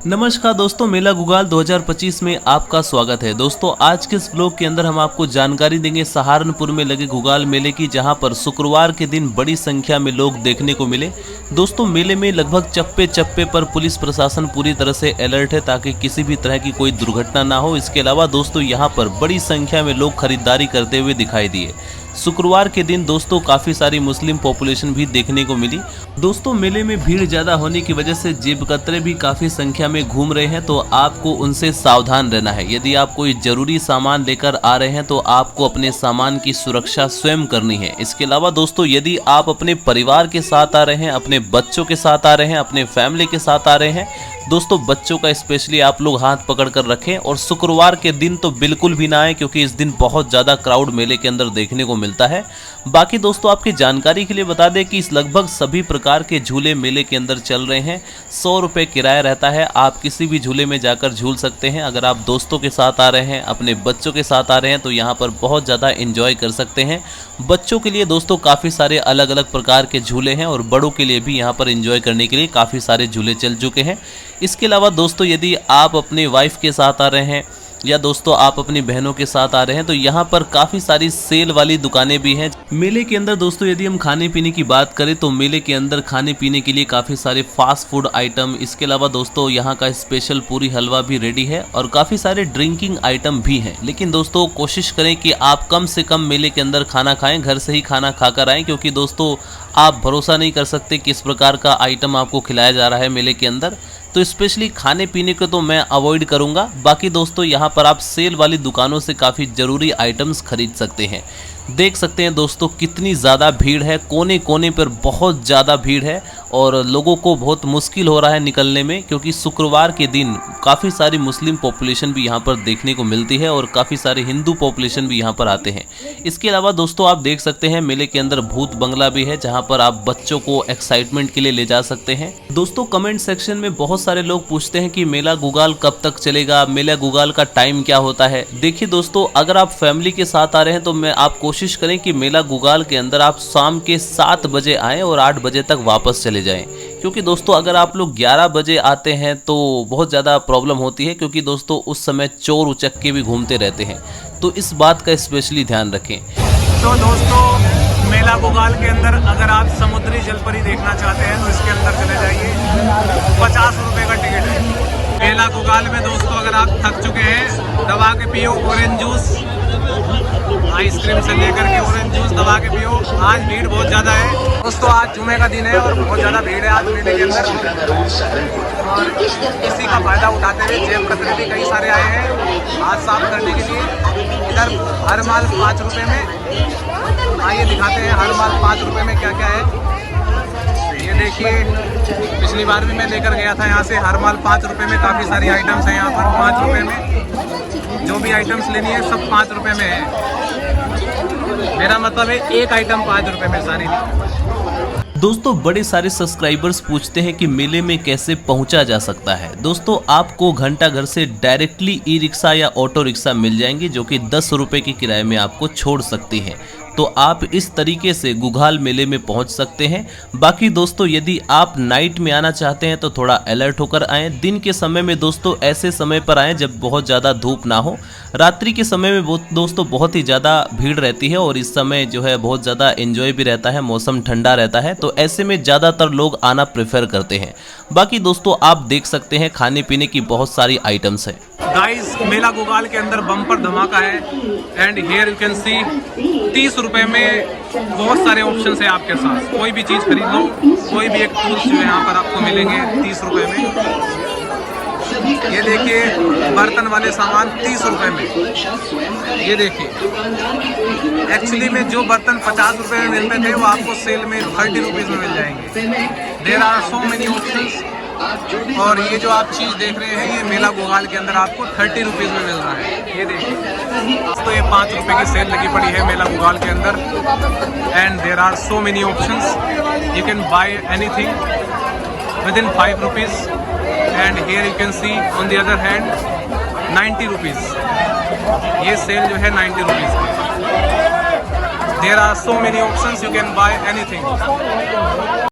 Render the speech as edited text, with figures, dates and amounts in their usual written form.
नमस्कार दोस्तों, मेला गुगाल 2025 में आपका स्वागत है। दोस्तों आज के इस ब्लॉग के अंदर हम आपको जानकारी देंगे सहारनपुर में लगे गुगाल मेले की, जहां पर शुक्रवार के दिन बड़ी संख्या में लोग देखने को मिले। दोस्तों मेले में लगभग चप्पे चप्पे पर पुलिस प्रशासन पूरी तरह से अलर्ट है ताकि किसी भी तरह की कोई दुर्घटना ना हो। इसके अलावा दोस्तों यहां पर बड़ी संख्या में लोग खरीदारी करते हुए दिखाई दिए। शुक्रवार के दिन दोस्तों काफ़ी सारी मुस्लिम पॉपुलेशन भी देखने को मिली। दोस्तों मेले में भीड़ ज़्यादा होने की वजह से जेब कतरे भी काफ़ी संख्या में घूम रहे हैं, तो आपको उनसे सावधान रहना है। यदि आप कोई ज़रूरी सामान लेकर आ रहे हैं तो आपको अपने सामान की सुरक्षा स्वयं करनी है। इसके अलावा दोस्तों यदि आप अपने परिवार के साथ आ रहे हैं, अपने बच्चों के साथ आ रहे हैं, अपने फैमिली के साथ आ रहे हैं, दोस्तों बच्चों का स्पेशली आप लोग हाथ पकड़ कर रखें। और शुक्रवार के दिन तो बिल्कुल भी ना आए, क्योंकि इस दिन बहुत ज़्यादा क्राउड मेले के अंदर देखने को मिलता है। बाकी दोस्तों आपकी जानकारी के लिए बता दें कि इस लगभग सभी प्रकार के झूले मेले के अंदर चल रहे हैं। 100 रुपये किराया रहता है, आप किसी भी झूले में जाकर झूल सकते हैं। अगर आप दोस्तों के साथ आ रहे हैं, अपने बच्चों के साथ आ रहे हैं, तो यहाँ पर बहुत ज़्यादा एंजॉय कर सकते हैं। बच्चों के लिए दोस्तों काफ़ी सारे अलग अलग प्रकार के झूले हैं और बड़ों के लिए भी यहाँ पर एंजॉय करने के लिए काफ़ी सारे झूले चल चुके हैं। इसके अलावा दोस्तों यदि आप अपने वाइफ के साथ आ रहे हैं या दोस्तों आप अपनी बहनों के साथ आ रहे हैं, तो यहाँ पर काफ़ी सारी सेल वाली दुकानें भी हैं। मेले के अंदर दोस्तों यदि हम खाने पीने की बात करें तो मेले के अंदर खाने पीने के लिए काफ़ी सारे फास्ट फूड आइटम, इसके अलावा दोस्तों यहाँ का स्पेशल पूरी हलवा भी रेडी है और काफ़ी सारे ड्रिंकिंग आइटम भी हैं। लेकिन दोस्तों कोशिश करें कि आप कम से कम मेले के अंदर खाना खाएं, घर से ही खाना खाकर आएँ, क्योंकि दोस्तों आप भरोसा नहीं कर सकते किस प्रकार का आइटम आपको खिलाया जा रहा है मेले के अंदर। तो स्पेशली खाने पीने को तो मैं अवॉइड करूंगा। बाकी दोस्तों यहाँ पर आप सेल वाली दुकानों से काफ़ी ज़रूरी आइटम्स खरीद सकते हैं। देख सकते हैं दोस्तों कितनी ज़्यादा भीड़ है, कोने कोने पर बहुत ज़्यादा भीड़ है और लोगों को बहुत मुश्किल हो रहा है निकलने में, क्योंकि शुक्रवार के दिन काफ़ी सारी मुस्लिम पॉपुलेशन भी यहाँ पर देखने को मिलती है और काफ़ी सारे हिंदू पॉपुलेशन भी यहाँ पर आते हैं। इसके अलावा दोस्तों आप देख सकते हैं मेले के अंदर भूत बंगला भी है, जहाँ पर आप बच्चों को एक्साइटमेंट के लिए ले जा सकते हैं। दोस्तों कमेंट सेक्शन में बहुत सारे लोग पूछते हैं कि मेला गुगाल कब तक चलेगा, मेला गुगाल का टाइम क्या होता है। देखिए दोस्तों अगर आप फैमिली के साथ आ रहे हैं तो मैं आप कोशिश करें कि मेला गुगाल के अंदर आप शाम के 7 बजे आएँ और 8 बजे तक वापस चले जाएं। क्योंकि दोस्तों अगर आप लोग 11 बजे आते हैं तो बहुत ज़्यादा प्रॉब्लम होती है, क्योंकि दोस्तों उस समय चोर उचक्के भी घूमते रहते हैं, तो इस बात का स्पेशली ध्यान रखें। तो दोस्तों मेला गुगाल के अंदर अगर आप समुद्री जलपरी देखना चाहते हैं तो इसके अंदर चले जाइए। 50 रुपये का टिकट है मेला गुगाल में। दोस्तों अगर आप थक चुके हैं दबा के पियो ऑरेंज जूस, आइसक्रीम से लेकर के ऑरेंज जूस दबा के पियो। आज भीड़ बहुत ज़्यादा है दोस्तों, आज जुमे का दिन है और बहुत ज़्यादा भीड़ है आज मेले के अंदर। और इसी का फ़ायदा उठाते हुए जेब कतरे भी कई सारे आए हैं हाथ साफ करने के लिए। इधर हर माल 5 रुपये में, आइए दिखाते हैं हर माल 5 रुपये में क्या क्या है। ये देखिए पिछली बार भी मैं लेकर गया था यहाँ से, हर माल 5 रुपये में काफ़ी सारी आइटम्स हैं यहाँ पर 5 रुपये में। जो भी आइटम्स लेनी है सब 5 रुपये में है। मेरा मतलब है एक आइटम 5 रुपये में सारी। दोस्तों बड़े सारे सब्सक्राइबर्स पूछते हैं कि मेले में कैसे पहुंचा जा सकता है। दोस्तों आपको घंटा घर से डायरेक्टली ई रिक्शा या ऑटो रिक्शा मिल जाएंगे, जो कि 10 रुपये के किराए में आपको छोड़ सकती हैं। तो आप इस तरीके से गुगाल मेले में पहुंच सकते हैं। बाकी दोस्तों यदि आप नाइट में आना चाहते हैं तो थोड़ा अलर्ट होकर आएँ। दिन के समय में दोस्तों ऐसे समय पर आएँ जब बहुत ज़्यादा धूप ना हो। रात्रि के समय में दोस्तों बहुत ही ज़्यादा भीड़ रहती है और इस समय जो है बहुत ज़्यादा एंजॉय भी रहता है, मौसम ठंडा रहता है, तो ऐसे में ज़्यादातर लोग आना प्रेफर करते हैं। बाकी दोस्तों आप देख सकते हैं खाने पीने की बहुत सारी आइटम्स हैं। गाइस मेला गुगाल के अंदर बम्पर धमाका है एंड हियर यू कैन सी 30 रुपये में बहुत सारे ऑप्शन है आपके साथ। कोई भी चीज़ खरीद लो, कोई भी एक टूल्स जो है यहाँ पर आपको मिलेंगे 30 रुपये में। ये देखिए बर्तन वाले सामान 30 रुपये में। ये देखिए एक्चुअली में जो बर्तन 50 रुपये में मिलते थे वो आपको सेल में 30 रुपीज़ में मिल जाएंगे। There are so many options. और ये जो आप चीज़ देख रहे हैं ये मेला गुगाल के अंदर आपको 30 रुपीज़ में मिल रहा है। ये देखिए तो ये 5 रुपये की सेल लगी पड़ी है मेला गुगाल के अंदर and there are so many options. You can buy anything within 5 rupees and here you can see on the other hand 90 rupees. ये सेल जो है 90 रुपीज़ की। There are so many options, you can buy anything.